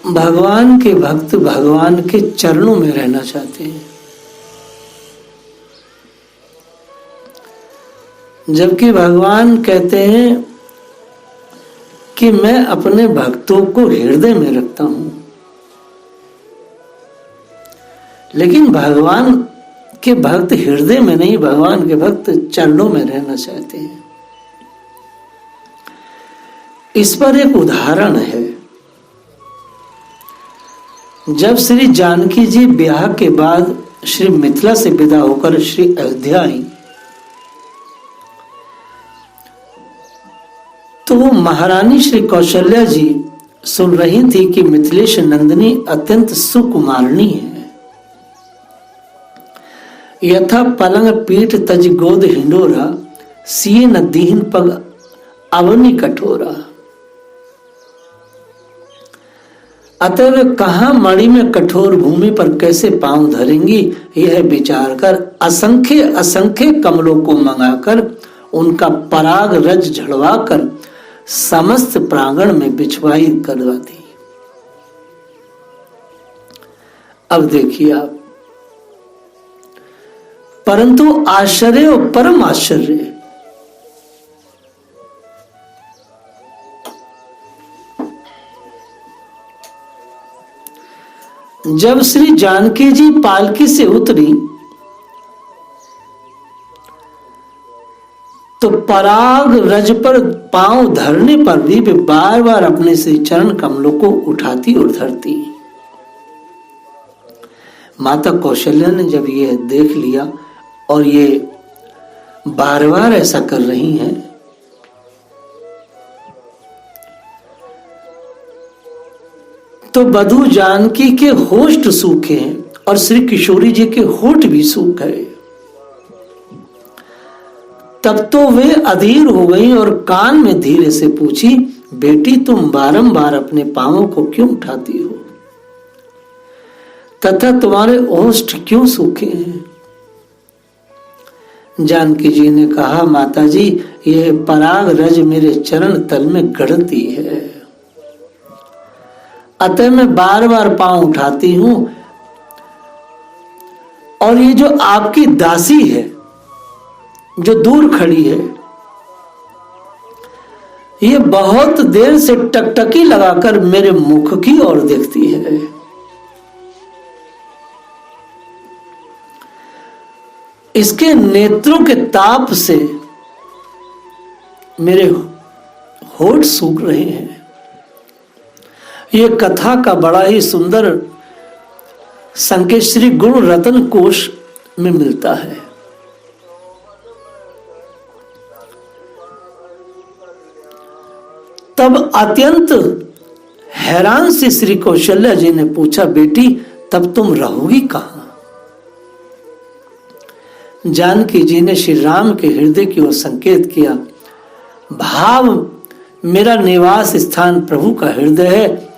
भगवान के भक्त भगवान के चरणों में रहना चाहते हैं, जबकि भगवान कहते हैं कि मैं अपने भक्तों को हृदय में रखता हूं। लेकिन भगवान के भक्त हृदय में नहीं, भगवान के भक्त चरणों में रहना चाहते हैं। इस पर एक उदाहरण है। जब श्री जानकी जी ब्याह के बाद श्री मिथिला से विदा होकर श्री अयोध्या आई, तो वो महारानी श्री कौशल्या जी सुन रही थी कि मिथिलेश नंदिनी अत्यंत सुकुमारणी है। यथा पलंग पीठ तज गोद हिंडोरा, सिए न दीन पग अवनी कठोरा। अतः वे कहां मणि में कठोर भूमि पर कैसे पांव धरेंगी, यह विचार कर असंख्य असंख्य कमलों को मंगाकर उनका पराग रज झड़वाकर समस्त प्रांगण में बिछवाई करवा दी। अब देखिए आप, परंतु आश्चर्य और परम आश्चर्य, जब श्री जानकी जी पालकी से उतरी तो पराग रज पर पांव धरने पर भी वे बार बार अपने से चरण कमलों को उठाती और धरती। माता कौशल्या ने जब यह देख लिया और ये बार बार ऐसा कर रही हैं, तो बधू जानकी के होठ सूखे हैं और श्री किशोरी जी के होठ भी सूख गए। तब तो वे अधीर हो गई और कान में धीरे से पूछी, बेटी तुम बारंबार अपने पांवों को क्यों उठाती हो तथा तुम्हारे ओष्ठ क्यों सूखे हैं? जानकी जी ने कहा, माता जी यह पराग रज मेरे चरण तल में गढ़ती है, अतः मैं बार बार पांव उठाती हूं। और ये जो आपकी दासी है जो दूर खड़ी है, ये बहुत देर से टकटकी लगाकर मेरे मुख की ओर देखती है। इसके नेत्रों के ताप से मेरे होठ सूख रहे हैं। यह कथा का बड़ा ही सुंदर संकेत श्री गुण रतन कोश में मिलता है। तब अत्यंत हैरान से श्री कौशल्या जी ने पूछा, बेटी तब तुम रहोगी कहां? जानकी जी ने श्री राम के हृदय की ओर संकेत किया, भाव मेरा निवास स्थान प्रभु का हृदय है।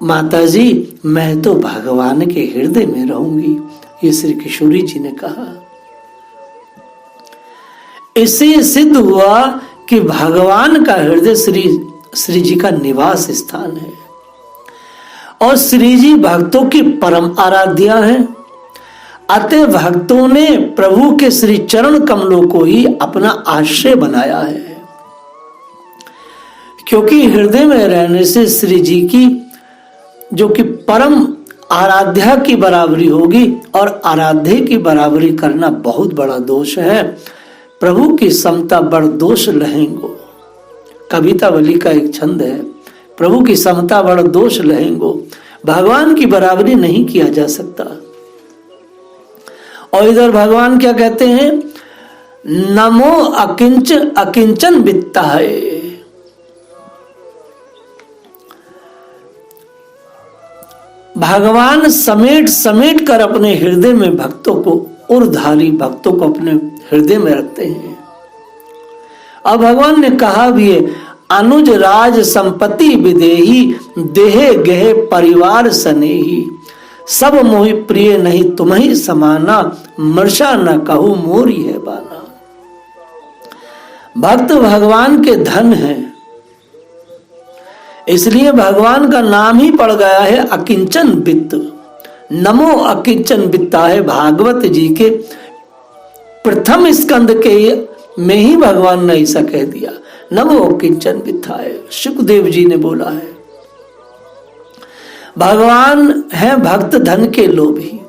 माता जी मैं तो भगवान के हृदय में रहूंगी, ये श्री किशोरी जी ने कहा। इससे सिद्ध हुआ कि भगवान का हृदय श्री जी का निवास स्थान है और श्री जी भक्तों की परम आराध्या है। अतः भक्तों ने प्रभु के श्री चरण कमलों को ही अपना आश्रय बनाया है, क्योंकि हृदय में रहने से श्री जी की जो कि परम आराध्या की बराबरी होगी, और आराध्य की बराबरी करना बहुत बड़ा दोष है। प्रभु की समता बड़ दोष लहेंगो, कवितावली का एक छंद है। प्रभु की समता बड़ दोष लहेंगो, भगवान की बराबरी नहीं किया जा सकता। और इधर भगवान क्या कहते हैं, नमो अकिंचन वित्ता है। भगवान समेट समेट कर अपने हृदय में भक्तों को, उर्धारी भक्तों को अपने हृदय में रखते हैं। अब भगवान ने कहा भी है, अनुज राज संपत्ति विदेही, देहे गहे परिवार सनेही, सब मोहि प्रिय नहीं तुम्हि समाना, मर्षा न कहूं मोरी है बाना। भक्त भगवान के धन हैं, इसलिए भगवान का नाम ही पड़ गया है अकिंचन वित्त। नमो अकिंचन वित्ताय, भागवत जी के प्रथम स्कंद के में ही भगवान ने ऐसा कह दिया, नमो अकिंचन वित्ताय। सुखदेव जी ने बोला है भगवान है भक्त धन के लोभी,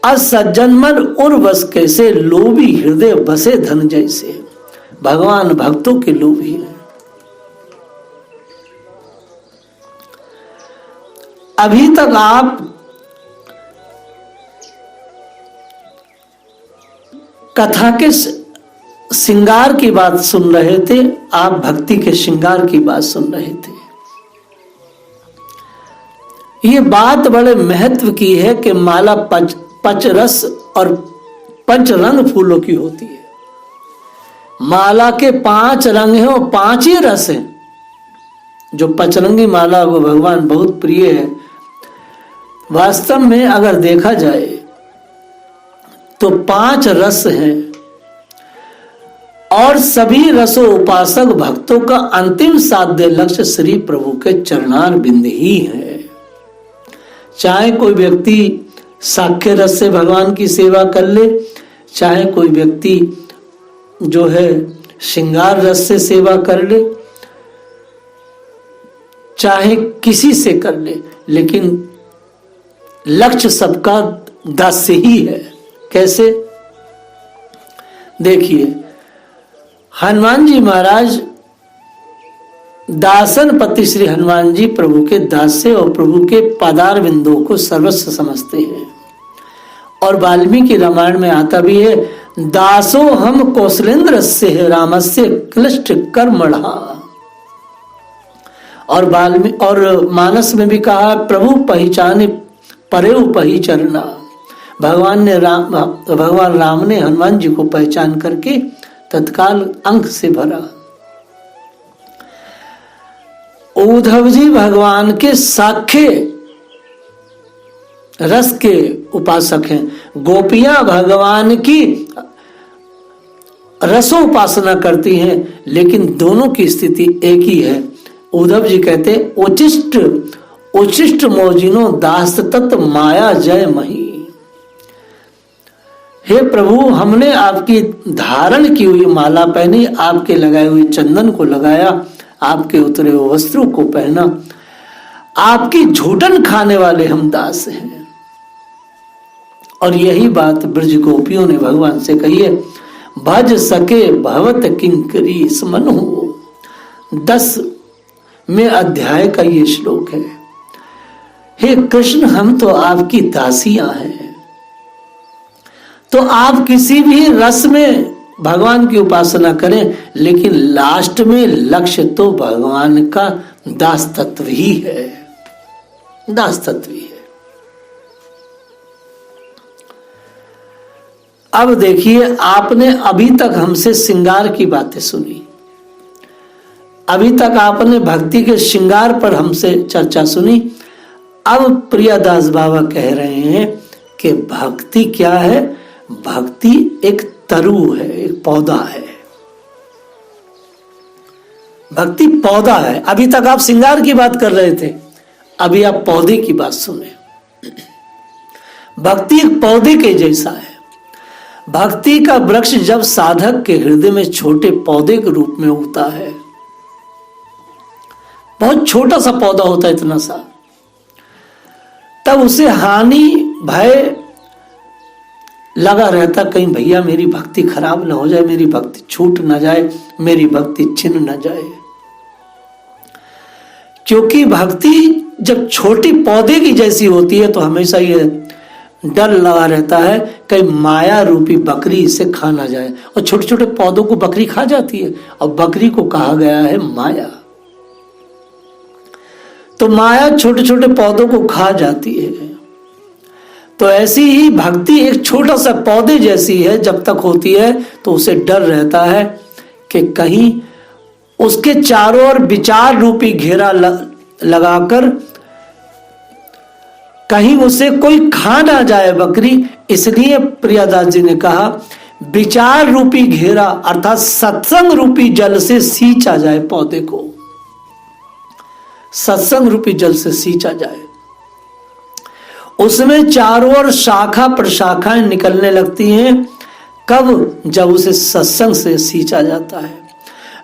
असज्जन मन उर बस कैसे, लोभी हृदय बसे धन जैसे। भगवान भक्तों के लोभी हैं। अभी तक आप कथा के श्रृंगार की बात सुन रहे थे, आप भक्ति के श्रृंगार की बात सुन रहे थे। ये बात बड़े महत्व की है कि माला पंच रस और पंच रंग फूलों की होती है। माला के 5 रंग हैं और 5 ही रस हैं। जो पंचरंगी माला वो भगवान बहुत प्रिय है। वास्तव में अगर देखा जाए तो 5 रस हैं और सभी रसों उपासक भक्तों का अंतिम साध्य लक्ष्य श्री प्रभु के चरणार बिंद ही है। चाहे कोई व्यक्ति साख्य रस से भगवान की सेवा कर ले, चाहे कोई व्यक्ति जो है श्रृंगार रस से सेवा कर ले, चाहे किसी से कर ले, लेकिन लक्ष्य सबका दास्य ही है। कैसे? देखिए, हनुमान जी महाराज दासन पति श्री हनुमान जी प्रभु के दास्य और प्रभु के पदार बिंदुओं को सर्वस्व समझते हैं। और वाल्मीकि रामायण में आता भी है, दासो हम कौशलेंद्र से रामस्य क्लिष्ट कर्मणा। और मानस में भी कहा, प्रभु पहचाने परेव पहिचरना। भगवान राम ने हनुमान जी को पहचान करके तत्काल अंक से भरा। उद्धव जी भगवान के साख्य रस के उपासक हैं। गोपियां भगवान की रसों उपासना करती हैं, लेकिन दोनों की स्थिति एक ही है। उद्धव जी कहते, उचिष्ट मोजिनो दास तत् माया जय मही। हे प्रभु, हमने आपकी धारण की हुई माला पहनी, आपके लगाए हुए चंदन को लगाया, आपके उतरे हुए वस्त्रों को पहना, आपकी झूठन खाने वाले हम दास हैं। और यही बात ब्रज गोपियों ने भगवान से कही है, भज सके भवत किंकरी स्मनु। 10वें अध्याय का ये श्लोक है। हे कृष्ण, हम तो आपकी दासियां हैं। तो आप किसी भी रस में भगवान की उपासना करें, लेकिन लास्ट में लक्ष्य तो भगवान का दास तत्व ही है। दास तत्व ही है। अब देखिए, आपने अभी तक हमसे श्रृंगार की बातें सुनी, अभी तक आपने भक्ति के श्रृंगार पर हमसे चर्चा सुनी। अब प्रियादास बाबा कह रहे हैं कि भक्ति क्या है? भक्ति एक तरु है, एक पौधा है। भक्ति पौधा है। अभी तक आप श्रृंगार की बात कर रहे थे, अभी आप पौधे की बात सुने। भक्ति एक पौधे के जैसा है। भक्ति का वृक्ष जब साधक के हृदय में छोटे पौधे के रूप में उगता है, बहुत छोटा सा पौधा होता है, इतना सा, तब उसे हानि भय लगा रहता, कहीं भैया मेरी भक्ति खराब ना हो जाए, मेरी भक्ति छूट ना जाए, मेरी भक्ति छिन ना जाए। क्योंकि भक्ति जब छोटी पौधे की जैसी होती है तो हमेशा ये डर लगा रहता है कहीं माया रूपी बकरी इसे खा ना जाए। और छोटे छोटे पौधों को बकरी खा जाती है, और बकरी को कहा गया है माया। तो माया छोटे छोटे पौधों को खा जाती है। तो ऐसी ही भक्ति एक छोटा सा पौधे जैसी है। जब तक होती है तो उसे डर रहता है कि कहीं उसके चारों ओर विचार रूपी घेरा लगाकर कहीं उसे कोई खा ना जाए बकरी। इसलिए प्रियादास जी ने कहा, विचार रूपी घेरा अर्थात सत्संग रूपी जल से सींचा जाए पौधे को। सत्संग रूपी जल से सींचा जाए। उसमें चारों ओर शाखा प्रशाखाएं निकलने लगती हैं। कब? जब उसे सत्संग से सींचा जाता है।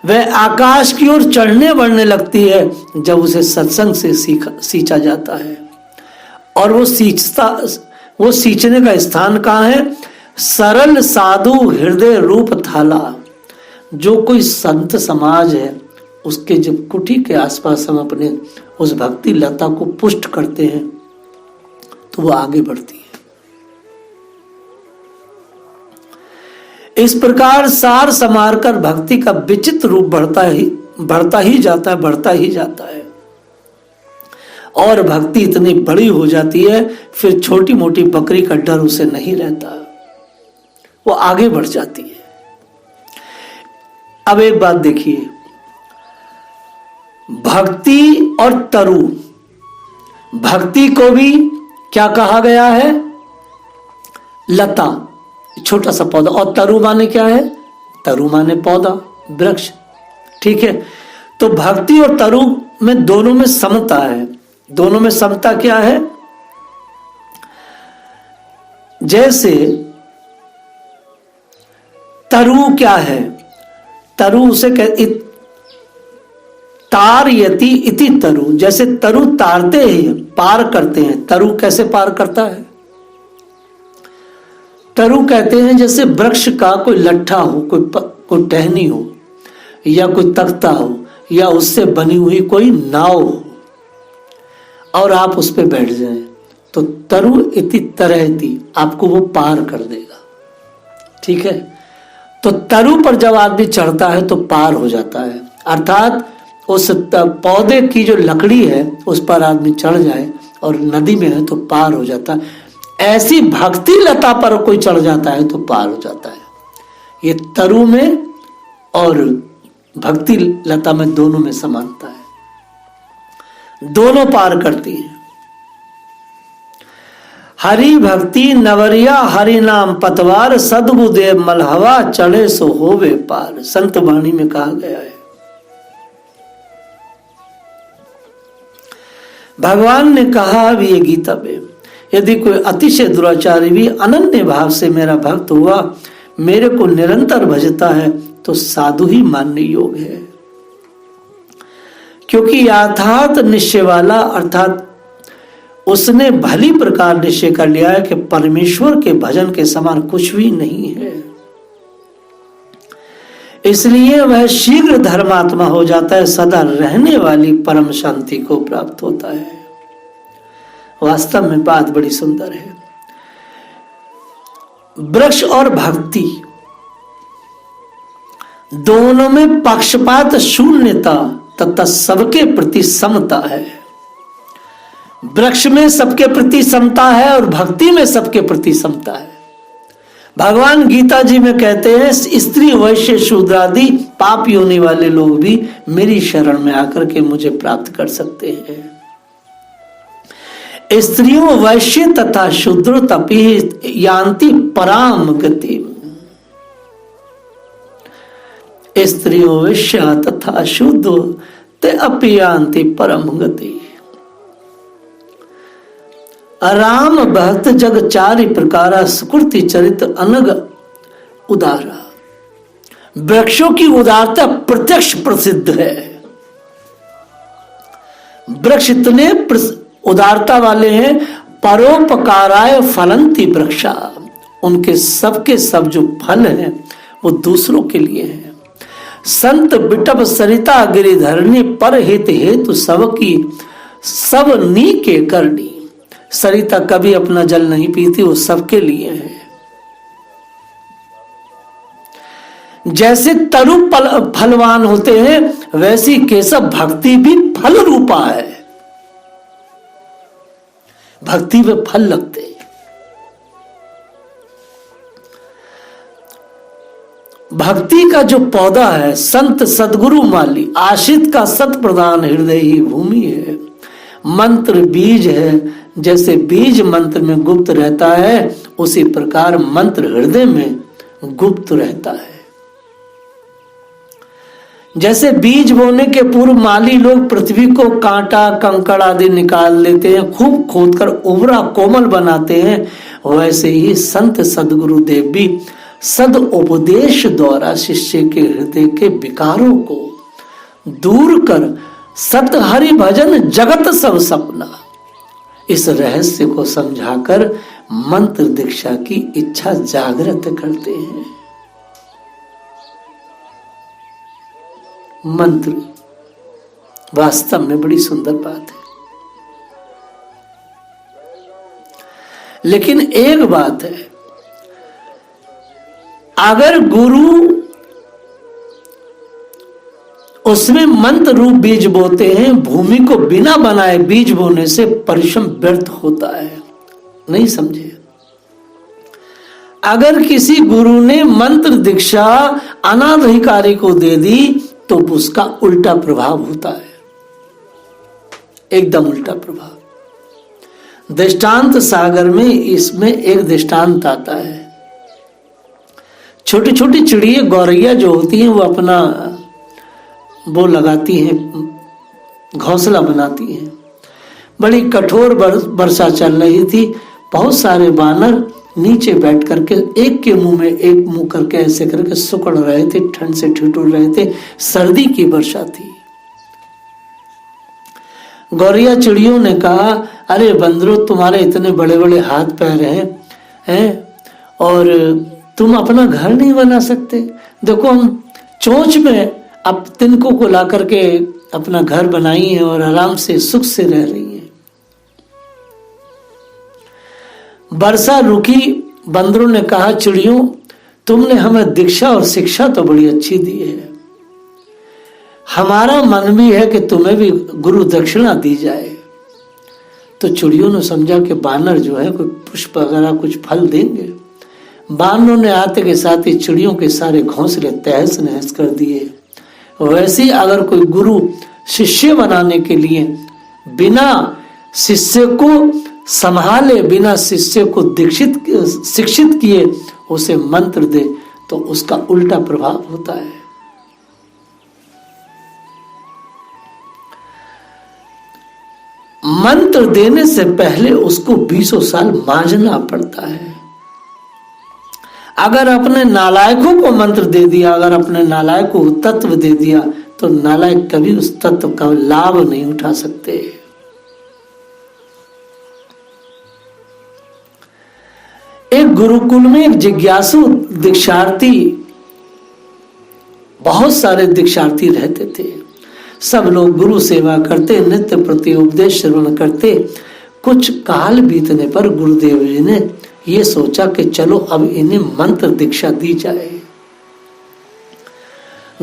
वह आकाश की ओर चढ़ने बढ़ने लगती है जब उसे सत्संग से सींचा जाता है। और वो सींचने का स्थान कहाँ है? सरल साधु हृदय रूप थाला। जो कोई संत समाज है उसके जब कुटी के आसपास हम अपने उस भक्ति लता को पुष्ट करते हैं तो वो आगे बढ़ती है। इस प्रकार सार समार कर भक्ति का विचित्र रूप बढ़ता ही जाता है और भक्ति इतनी बड़ी हो जाती है फिर छोटी मोटी बकरी का डर उसे नहीं रहता, वो आगे बढ़ जाती है। अब एक बात देखिए, भक्ति और तरु, भक्ति को भी क्या कहा गया है? लता, छोटा सा पौधा। और तरु माने क्या है? तरु माने पौधा, वृक्ष। ठीक है, तो भक्ति और तरु में दोनों में समता है। दोनों में समता क्या है? जैसे तरु क्या है? तरु उसे तारयति इति तरु, जैसे तरु तारते हैं, पार करते हैं। तरु कैसे पार करता है? तरु कहते हैं जैसे वृक्ष का कोई लट्ठा हो, कोई टहनी हो या कोई तख्ता हो या उससे बनी हुई कोई नाव हो और आप उस पर बैठ जाएं तो तरु इति तरहति, आपको वो पार कर देगा। ठीक है, तो तरु पर जब आदमी चढ़ता है तो पार हो जाता है, अर्थात उस पौधे की जो लकड़ी है उस पर आदमी चढ़ जाए और नदी में है तो पार हो जाता है। ऐसी भक्ति लता पर कोई चढ़ जाता है तो पार हो जाता है। ये तरु में और भक्ति लता में दोनों में समानता है, दोनों पार करती है। हरि भक्ति नवरिया हरि नाम पतवार, सद्गुदेव मलहवा चढ़े सो होवे पार, संत वाणी में कहा गया है। भगवान ने कहा भी ये गीता में, यदि कोई अतिशय दुराचारी भी अनन्य भाव से मेरा भक्त हुआ, मेरे को निरंतर भजता है तो साधु ही मानने योग्य है। क्योंकि यथार्थ निश्चय वाला, अर्थात उसने भली प्रकार निश्चय कर लिया है कि परमेश्वर के भजन के समान कुछ भी नहीं है, इसलिए वह शीघ्र धर्मात्मा हो जाता है, सदा रहने वाली परम शांति को प्राप्त होता है। वास्तव में बात बड़ी सुंदर है। वृक्ष और भक्ति दोनों में पक्षपात शून्यता तथा सबके प्रति समता है। वृक्ष में सबके प्रति समता है और भक्ति में सबके प्रति समता है। भगवान गीता जी में कहते हैं, स्त्री वैश्य शूद्रादि पाप योनि वाले लोग भी मेरी शरण में आकर के मुझे प्राप्त कर सकते हैं। स्त्रियों वैश्य तथा शूद्र तपि यान्ति पराम गति, स्त्रियों वैश्य तथा शूद्र ते अपि यान्ति परम गति। राम भक्त जग चारि प्रकारा, सुकृति चरित अनग उदारा। वृक्षों की उदारता प्रत्यक्ष प्रसिद्ध है। वृक्ष इतने उदारता वाले हैं, परोपकाराय फलंति वृक्षा, उनके सबके सब जो फल हैं वो दूसरों के लिए हैं। संत बिटप सरिता गिरिधरणी, पर हित हेतु सबकी सब नी के करनी। सरिता कभी अपना जल नहीं पीती, वो सबके लिए है। जैसे तरु फलवान होते हैं वैसी केशव भक्ति भी फल रूपा है। भक्ति में फल लगते हैं। भक्ति का जो पौधा है, संत सदगुरु माली, आशित का सत प्रदान हृदय ही भूमि है। मंत्र बीज है, जैसे बीज मंत्र में गुप्त रहता है उसी प्रकार मंत्र हृदय में गुप्त रहता है। जैसे बीज बोने के पूर्व माली लोग पृथ्वी को कांटा कंकड़ आदि निकाल लेते हैं, खूब खोदकर उबरा कोमल बनाते हैं, वैसे ही संत सदगुरु देव भी सद उपदेश द्वारा शिष्य के हृदय के विकारों को दूर कर सत हरि भजन जगत सब सपना, इस रहस्य को समझाकर मंत्र दीक्षा की इच्छा जागृत करते हैं। मंत्र वास्तव में बड़ी सुंदर बात है, लेकिन एक बात है, अगर गुरु उसमें मंत्र रूप बीज बोते हैं, भूमि को बिना बनाए बीज बोने से परिश्रम व्यर्थ होता है। नहीं समझे? अगर किसी गुरु ने मंत्र दीक्षा अनाधिकारी को दे दी तो उसका उल्टा प्रभाव होता है, एकदम उल्टा प्रभाव। दृष्टांत सागर में इसमें एक दृष्टांत आता है। छोटी छोटी चिड़िया गौरैया जो होती हैं वो अपना वो लगाती हैं, घोंसला बनाती हैं। बड़ी कठोर वर्षा चल रही थी, बहुत सारे बानर नीचे बैठ करके एक के मुंह में एक मुंह करके ऐसे करके सुकड़ रहे थे, ठंड से ठिठुर रहे थे, सर्दी की वर्षा थी। गौरैया चिड़ियों ने कहा, अरे बंदरों, तुम्हारे इतने बड़े बड़े हाथ पैर हैं और तुम अपना घर नहीं बना सकते? देखो हम चोंच में अब तिनकों को ला करके अपना घर बनाई है और आराम से सुख से रह रही है। वर्षा रुकी, बंदरों ने कहा, चिड़ियों तुमने हमें दीक्षा और शिक्षा तो बड़ी अच्छी दी है, हमारा मन भी है कि तुम्हें भी गुरु दक्षिणा दी जाए। तो चिड़ियों ने समझा कि बानर जो है कोई पुष्प वगैरह कुछ फल देंगे। बानरों ने आते के साथ ही चिड़ियों के सारे घोंसले तहस नहस कर दिए। वैसे ही अगर कोई गुरु शिष्य बनाने के लिए बिना शिष्य को संभाले, बिना शिष्य को शिक्षित किए उसे मंत्र दे तो उसका उल्टा प्रभाव होता है। मंत्र देने से पहले उसको 20 साल मांझना पड़ता है। अगर अपने नालायकों को मंत्र दे दिया, अगर अपने नालायक को तत्व दे दिया तो नालायक कभी उस तत्व का लाभ नहीं उठा सकते। एक गुरुकुल में एक जिज्ञासु दीक्षार्थी, बहुत सारे दीक्षार्थी रहते थे। सब लोग गुरु सेवा करते, नित्य प्रति उपदेश श्रवण करते। कुछ काल बीतने पर गुरुदेव जी ने ये सोचा कि चलो अब इन्हें मंत्र दीक्षा दी जाए।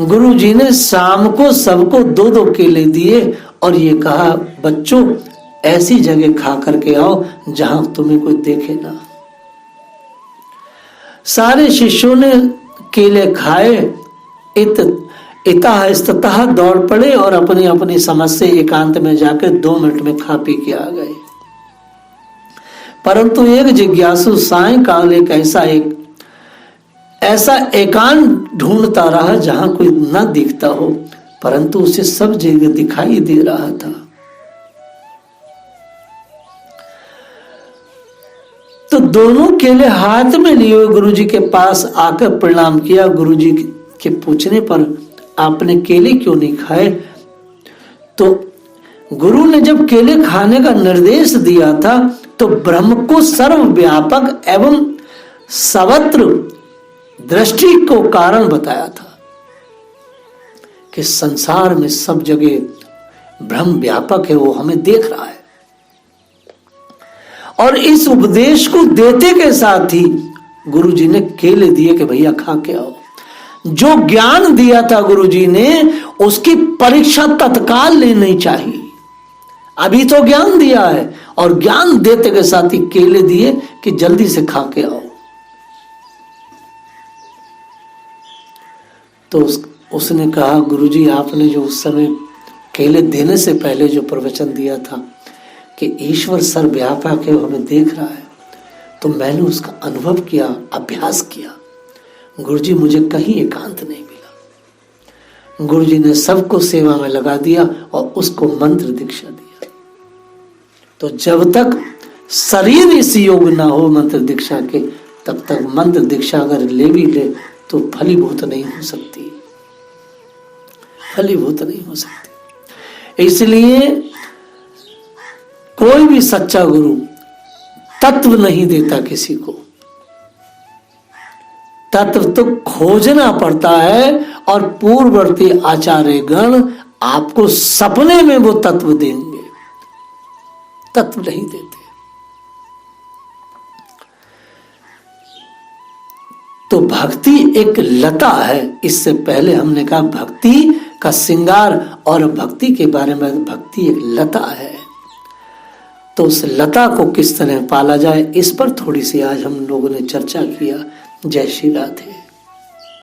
गुरु जी ने शाम को सबको 2-2 केले दिए और ये कहा, बच्चों ऐसी जगह खा करके आओ जहां तुम्हें कोई देखे ना। सारे शिष्यों ने केले खाए, इतः दौड़ पड़े और अपनी अपनी समझ से एकांत में जाकर 2 मिनट में खा पी के आ गए। परंतु एक जिज्ञासु सायंकाल एक ऐसा एकांत ढूंढता रहा जहां कोई न दिखता हो, परंतु उसे सब जगह दिखाई दे रहा था। तो दोनों केले हाथ में लिए गुरुजी के पास आकर प्रणाम किया। गुरुजी के पूछने पर आपने केले क्यों नहीं खाए? तो गुरु ने जब केले खाने का निर्देश दिया था तो ब्रह्म को सर्वव्यापक एवं सर्वत्र दृष्टि को कारण बताया था कि संसार में सब जगह ब्रह्म व्यापक है, वो हमें देख रहा है। और इस उपदेश को देते के साथ ही गुरुजी ने केले दिए कि भैया खा के आओ। जो ज्ञान दिया था गुरुजी ने उसकी परीक्षा तत्काल लेनी चाहिए। अभी तो ज्ञान दिया है और ज्ञान देते के साथ ही केले दिए कि जल्दी से खा के आओ। तो उसने कहा, गुरुजी आपने जो उस समय केले देने से पहले जो प्रवचन दिया था कि ईश्वर सर्वव्यापक है, हमें देख रहा है, तो मैंने उसका अनुभव किया, अभ्यास किया। गुरुजी मुझे कहीं एकांत नहीं मिला। गुरु जी ने सबको सेवा में लगा दिया और उसको मंत्र दीक्षा दिया। तो जब तक शरीर इस योग ना हो मंत्र दीक्षा के, तब तक मंत्र दीक्षा अगर ले भी ले तो फलीभूत नहीं हो सकती, फलीभूत नहीं हो सकती। इसलिए कोई भी सच्चा गुरु तत्व नहीं देता किसी को, तत्व तो खोजना पड़ता है, और पूर्ववर्ती आचार्य गण आपको सपने में वो तत्व देंगे, तत्व नहीं देते। तो भक्ति एक लता है। इससे पहले हमने कहा भक्ति का श्रृंगार, और भक्ति के बारे में, भक्ति एक लता है। तो उस लता को किस तरह पाला जाए, इस पर थोड़ी सी आज हम लोगों ने चर्चा किया। जय श्री राधे।